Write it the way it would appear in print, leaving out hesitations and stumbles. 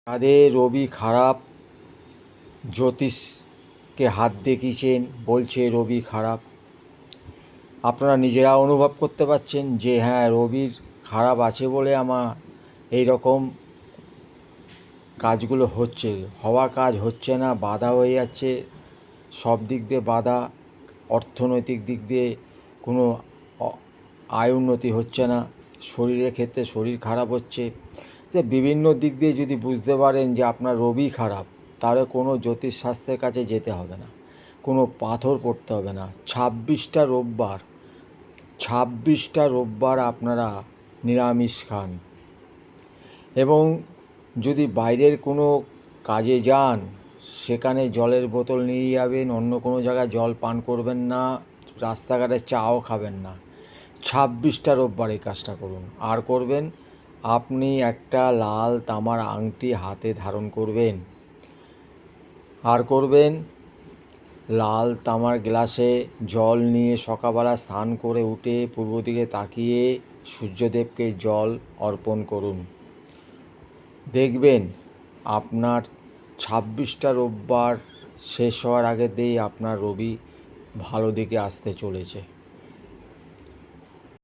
যাদের রবি খারাপ, জ্যোতিষকে হাত দেখিয়েছেন, বলছে রবি খারাপ, আপনারা নিজেরা অনুভব করতে পারছেন যে হ্যাঁ, রবির খারাপ আছে বলে আমার এই রকম কাজগুলো হচ্ছে, হওয়া কাজ হচ্ছে না, বাধা হয়ে যাচ্ছে, সব দিক দিয়ে বাধা, অর্থনৈতিক দিক দিয়ে কোনো আয় উন্নতি হচ্ছে না, শরীরের ক্ষেত্রে শরীর খারাপ হচ্ছে। যে বিভিন্ন দিক দিয়ে যদি বুঝতে পারেন যে আপনার রবি খারাপ, তাহলে কোনো জ্যোতিষশাস্ত্রের কাছে যেতে হবে না, কোনো পাথর পড়তে হবে না। 26টা রোববার আপনারা নিরামিষ খান, এবং যদি বাইরের কোনো কাজে যান সেখানে জলের বোতল নিয়ে যাবেন, অন্য কোনো জায়গায় জল পান করবেন না, রাস্তাঘাটে চাও খাবেন না। 26টা রোববার এই কাজটা করুন। আর করবেন, আপনি একটা লাল তামার আংটি হাতে ধারণ করবেন, আর করবেন লাল তামার গ্লাসে জল নিয়ে সকালবেলা স্নান করে উঠে পূর্ব দিকে তাকিয়ে সূর্যদেবকে জল অর্পণ করুন। দেখবেন আপনার 26টা রোববার শেষ হওয়ার আগেতেই আপনার রবি ভালো দিকে আসতে চলেছে।